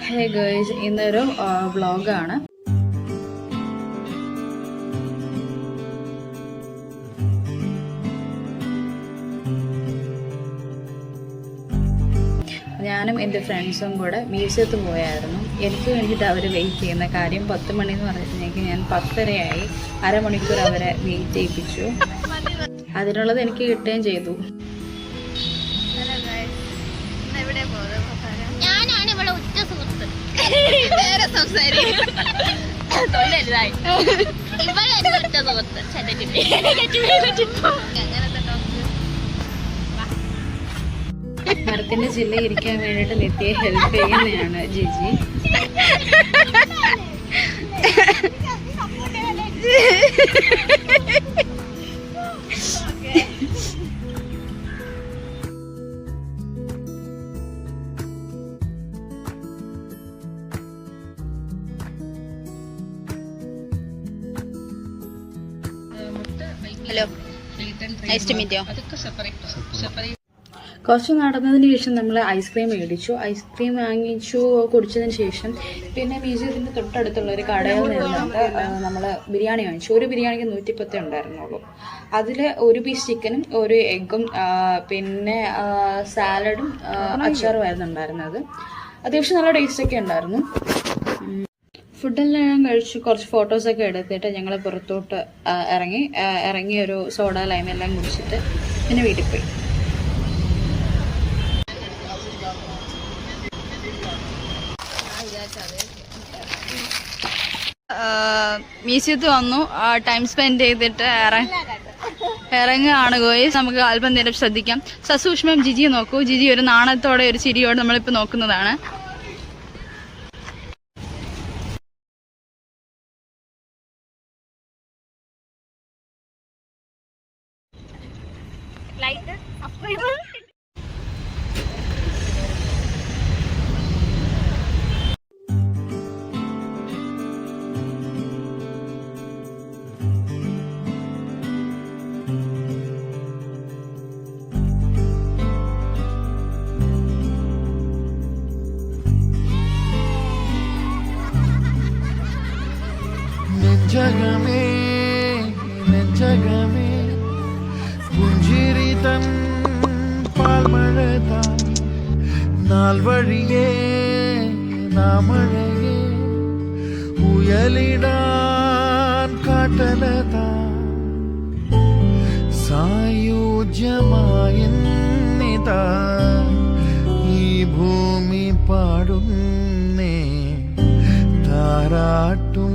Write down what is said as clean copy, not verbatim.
ഹേ girls, ഇന്നൊരു വ്ളോഗാണ്. ഞാനും എൻ്റെ ഫ്രണ്ട്സും കൂടെ മ്യൂസിയത്തിൽ പോയായിരുന്നു. എനിക്ക് വേണ്ടിയിട്ട് അവർ വെയിറ്റ് ചെയ്യുന്ന കാര്യം 10 മണി എന്ന് പറഞ്ഞിട്ടുണ്ടെങ്കിൽ ഞാൻ 10:30 അരമണിക്കൂർ അവരെ വെയിറ്റ് ചെയ്യിപ്പിച്ചു. അതിനുള്ളത് എനിക്ക് കിട്ടുകയും ചെയ്തു. ഞാനാണ് ഇവിടെ ഉറ്റ സുഹൃത്ത്. മരത്തിന്റെ ചില്ല ഇരിക്കാൻ വേണ്ടിയിട്ട് നിത്യയെ ഹെൽപ്പ് ചെയ്യുന്നതാണ് Giji. Hello, nice to meet you. കുറച്ച് നടന്നതിന് ശേഷം നമ്മൾ ഐസ്ക്രീം മേടിച്ചു. ഐസ്ക്രീം വാങ്ങിച്ചു കുടിച്ചതിന് ശേഷം പിന്നെ മ്യൂസിയത്തിൻ്റെ തൊട്ടടുത്തുള്ള ഒരു കടയിൽ നിന്നിട്ട് നമ്മൾ ബിരിയാണി വാങ്ങിച്ചു. ഒരു ബിരിയാണിക്ക് 110 ഉണ്ടായിരുന്നുള്ളൂ. അതിൽ ഒരു പീസ് ചിക്കനും ഒരു എഗ്ഗും പിന്നെ സാലഡും അച്ചാറുമായിരുന്നു ഉണ്ടായിരുന്നത്. അത്യാവശ്യം നല്ല ടേസ്റ്റൊക്കെ ഉണ്ടായിരുന്നു. ഫുഡെല്ലാം കഴിച്ച് കുറച്ച് ഫോട്ടോസൊക്കെ എടുത്തിട്ട് ഞങ്ങൾ പുറത്തോട്ട് ഇറങ്ങി ഒരു സോഡ ലൈമെല്ലാം കുടിച്ചിട്ട് പിന്നെ വീട്ടിൽ പോയി. മ്യൂസിയത്തിൽ വന്നു, ടൈം സ്പെൻഡ് ചെയ്തിട്ട് ഇറങ്ങുകയാണ് ഗോയ്സ്. നമുക്ക് അല്പം നേരം ശ്രദ്ധിക്കാം. സസൂക്ഷ്മം ജിജിയെ നോക്കൂ. ജിജി ഒരു നാണത്തോടെ ഒരു ചിരിയോടെ നമ്മളിപ്പോൾ നോക്കുന്നതാണ്. നെഞ്ചകമേ പുഞ്ചിരി തൻ പാൽമഴതാ നാൾ വഴിയേ നാമഴകേ ഉയലിടാൻ കാട്ടലതാ സായുജ്യമായിന്നിതാ ഈ ഭൂമി പാടുന്നേ താരാട്ടും